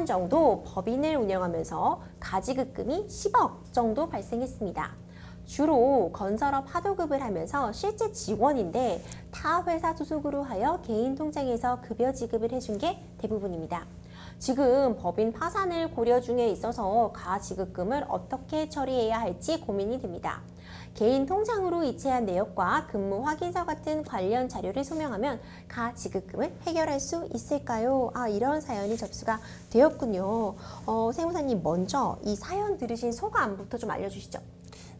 년 정도 법인을 운영하면서 가지급금이 10억 정도 발생했습니다. 주로 건설업 하도급을 하면서 실제 직원인데 타 회사 소속으로 하여 개인 통장에서 급여 지급을 해준 게 대부분입니다. 지금 법인 파산을 고려 중에 있어서 가지급금을 어떻게 처리해야 할지 고민이 됩니다. 개인 통장으로 이체한 내역과 근무 확인서 같은 관련 자료를 소명하면 가지급금을 해결할 수 있을까요? 이런 사연이 접수가 되었군요. 세무사님, 먼저 이 사연 들으신 소감부터 좀 알려주시죠.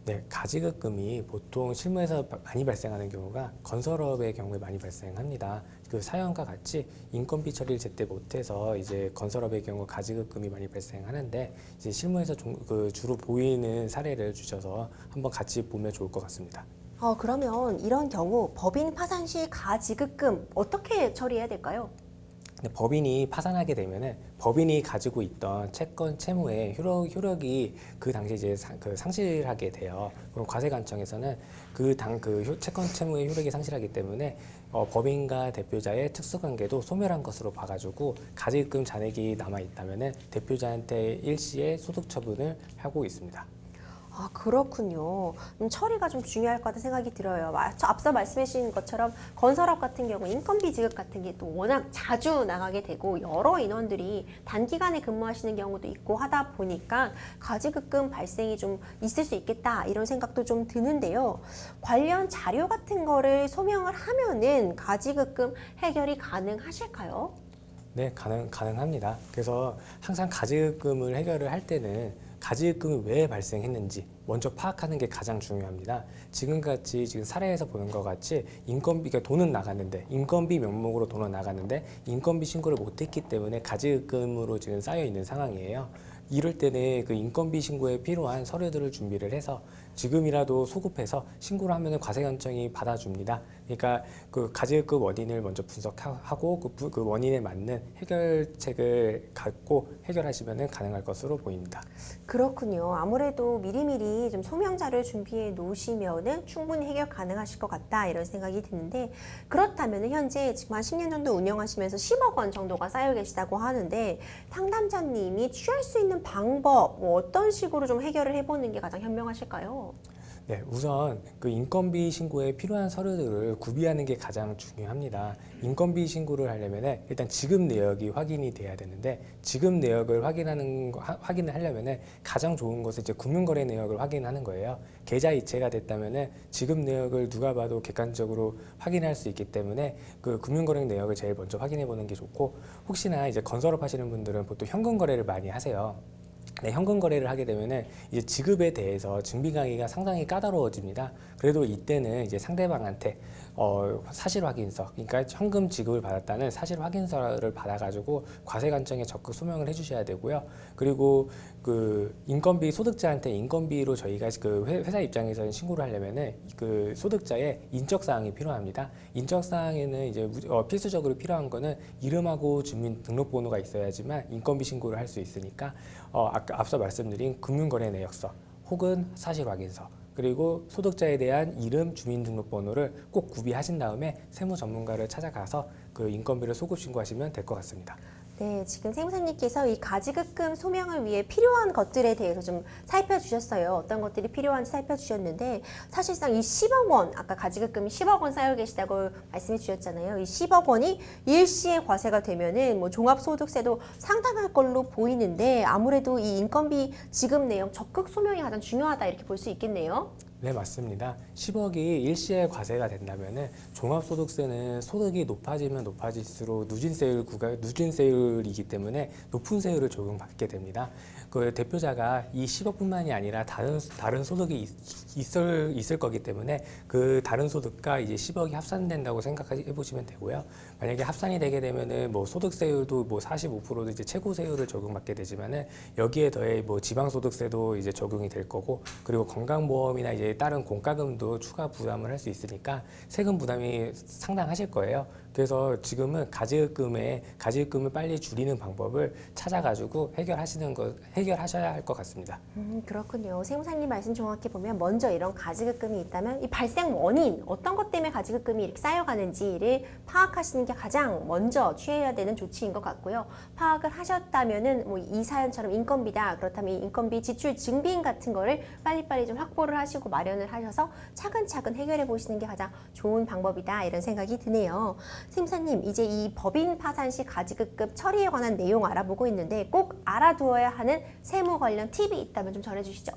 네, 가지급금이 보통 실무에서 많이 발생하는 경우가 건설업의 경우에 많이 발생합니다. 그 사연과 같이 인건비 처리를 제때 못해서 이제 건설업의 경우 가지급금이 많이 발생하는데 이제 실무에서 주로 보이는 사례를 주셔서 한번 같이 보면 좋을 것 같습니다. 그러면 이런 경우 법인 파산 시 가지급금 어떻게 처리해야 될까요? 법인이 파산하게 되면은 법인이 가지고 있던 채권 채무의 효력이 그 당시 이제 상실하게 돼요. 그럼 과세관청에서는 그 채권 채무의 효력이 상실하기 때문에 법인과 대표자의 특수관계도 소멸한 것으로 봐가지고 가지급금 잔액이 남아 있다면은 대표자한테 일시에 소득 처분을 하고 있습니다. 그렇군요. 처리가 좀 중요할 것 같은 생각이 들어요. 앞서 말씀해 주신 것처럼 건설업 같은 경우 인건비 지급 같은 게 또 워낙 자주 나가게 되고 여러 인원들이 단기간에 근무하시는 경우도 있고 하다 보니까 가지급금 발생이 좀 있을 수 있겠다 이런 생각도 좀 드는데요. 관련 자료 같은 거를 소명을 하면은 가지급금 해결이 가능하실까요? 네, 가능합니다. 그래서 항상 가지급금을 해결을 할 때는 가지급금이 왜 발생했는지 먼저 파악하는 게 가장 중요합니다. 지금같이 지금 사례에서 보는 것 같이 인건비가 돈은 나갔는데 인건비 명목으로 돈은 나갔는데 인건비 신고를 못했기 때문에 가지급금으로 지금 쌓여 있는 상황이에요. 이럴 때는 그 인건비 신고에 필요한 서류들을 준비를 해서 지금이라도 소급해서 신고를 하면 과세관청이 받아줍니다. 그러니까 그 가지급금 원인을 먼저 분석하고 그 원인에 맞는 해결책을 갖고 해결하시면 가능할 것으로 보입니다. 그렇군요. 아무래도 미리미리 좀 소명자를 준비해 놓으시면은 충분히 해결 가능하실 것 같다 이런 생각이 드는데, 그렇다면 현재 지금 한 10년 정도 운영하시면서 10억 원 정도가 쌓여 계시다고 하는데 상담자님이 취할 수 있는 방법 어떤 식으로 좀 해결을 해보는 게 가장 현명하실까요? 네, 우선 그 인건비 신고에 필요한 서류들을 구비하는 게 가장 중요합니다. 인건비 신고를 하려면 일단 지급 내역이 확인이 돼야 되는데 지급 내역을 확인을 하려면 가장 좋은 것은 이제 금융거래 내역을 확인하는 거예요. 계좌 이체가 됐다면 지급 내역을 누가 봐도 객관적으로 확인할 수 있기 때문에 그 금융거래 내역을 제일 먼저 확인해 보는 게 좋고, 혹시나 이제 건설업 하시는 분들은 보통 현금 거래를 많이 하세요. 네, 현금 거래를 하게 되면은 이제 지급에 대해서 증빙하기가 상당히 까다로워집니다. 그래도 이때는 이제 상대방한테 사실 확인서, 그러니까 현금 지급을 받았다는 사실 확인서를 받아가지고 과세관청에 적극 소명을 해주셔야 되고요. 그리고 그 인건비 소득자한테 인건비로 저희가 그 회사 입장에서는 신고를 하려면은 그 소득자의 인적 사항이 필요합니다. 인적 사항에는 이제 필수적으로 필요한 거는 이름하고 주민등록번호가 있어야지만 인건비 신고를 할 수 있으니까 아까 앞서 말씀드린 금융거래 내역서 혹은 사실 확인서, 그리고 소득자에 대한 이름, 주민등록번호를 꼭 구비하신 다음에 세무 전문가를 찾아가서 그 인건비를 소급 신고하시면 될 것 같습니다. 네, 지금 세무사님께서 이 가지급금 소명을 위해 필요한 것들에 대해서 좀 살펴주셨어요. 어떤 것들이 필요한지 살펴주셨는데, 사실상 이 10억 원, 아까 가지급금이 10억 원 쌓여 계시다고 말씀해 주셨잖아요. 이 10억 원이 일시에 과세가 되면은 뭐 종합소득세도 상당할 걸로 보이는데, 아무래도 이 인건비 지급 내역 적극 소명이 가장 중요하다 이렇게 볼 수 있겠네요. 네, 맞습니다. 10억이 일시에 과세가 된다면은 종합소득세는 소득이 높아지면 높아질수록 누진세율이기 때문에 높은 세율을 적용받게 됩니다. 그 대표자가 이 10억뿐만이 아니라 다른 소득이 있을 거기 때문에 그 다른 소득과 이제 10억이 합산된다고 생각해 보시면 되고요. 만약에 합산이 되게 되면은 뭐 소득세율도 뭐 45%도 이제 최고세율을 적용받게 되지만은 여기에 더해 뭐 지방소득세도 이제 적용이 될 거고, 그리고 건강보험이나 이제 다른 공과금도 추가 부담을 할 수 있으니까 세금 부담이 상당하실 거예요. 그래서 지금은 가지급금을 빨리 줄이는 방법을 찾아가지고 해결하셔야 할 것 같습니다. 그렇군요. 세무사님 말씀 정확히 보면 먼저 이런 가지급금이 있다면 이 발생 원인, 어떤 것 때문에 가지급금이 이렇게 쌓여가는지를 파악하시는 게 가장 먼저 취해야 되는 조치인 것 같고요. 파악을 하셨다면은 뭐 이 사연처럼 인건비다. 그렇다면 이 인건비 지출 증빙 같은 거를 빨리빨리 좀 확보를 하시고 마련을 하셔서 차근차근 해결해 보시는 게 가장 좋은 방법이다. 이런 생각이 드네요. 세무사님, 이제 이 법인 파산 시 가지급금 처리에 관한 내용 알아보고 있는데 꼭 알아두어야 하는 세무 관련 팁이 있다면 좀 전해주시죠.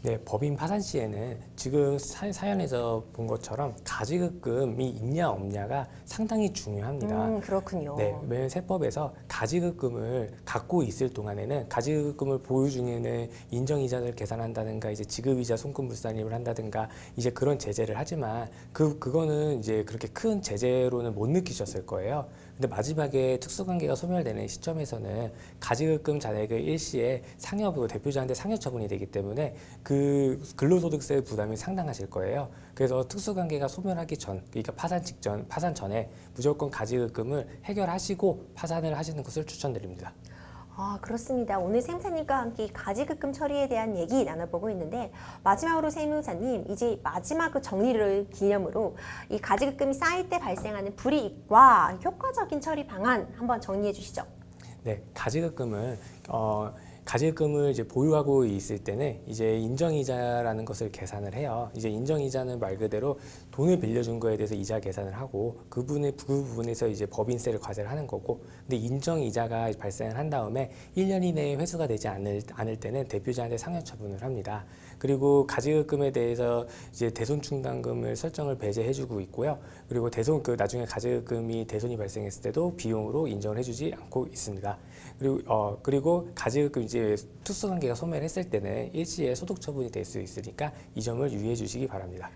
네, 법인 파산 시에는 지금 사연에서 본 것처럼 가지급금이 있냐 없냐가 상당히 중요합니다. 그렇군요. 네, 매일 세법에서 가지급금을 갖고 있을 동안에는 가지급금을 보유 중에는 인정이자를 계산한다든가 이제 지급이자 손금불산입을 한다든가 이제 그런 제재를 하지만 그거는 이제 그렇게 큰 제재로는 못 느끼셨을 거예요. 근데 마지막에 특수관계가 소멸되는 시점에서는 가지급금 잔액의 일시에 상여부 대표자한테 상여 처분이 되기 때문에 그 근로소득세 부담이 상당하실 거예요. 그래서 특수관계가 소멸하기 전, 그러니까 파산 전에 무조건 가지급금을 해결하시고 파산을 하시는 것을 추천드립니다. 아, 그렇습니다. 오늘 세무사님과 함께 가지급금 처리에 대한 얘기 나눠보고 있는데 마지막으로 세무사님, 이제 마지막 그 정리를 기념으로 이 가지급금이 쌓일 때 발생하는 불이익과 효과적인 처리 방안 한번 정리해 주시죠. 네, 가지급금을 이제 보유하고 있을 때는 이제 인정이자라는 것을 계산을 해요. 이제 인정이자는 말 그대로 돈을 빌려준 거에 대해서 이자 계산을 하고 그 부분에서 이제 법인세를 과세를 하는 거고, 근데 인정이자가 발생을 한 다음에 1년 이내에 회수가 되지 않을 때는 대표자한테 상여 처분을 합니다. 그리고 가지급금에 대해서 이제 대손충당금을 설정을 배제해주고 있고요. 그리고 나중에 가지급금이 대손이 발생했을 때도 비용으로 인정을 해주지 않고 있습니다. 그리고 가지급금 이제 특수관계가 소멸했을 때는 일시에 소득 처분이 될 수 있으니까 이 점을 유의해 주시기 바랍니다.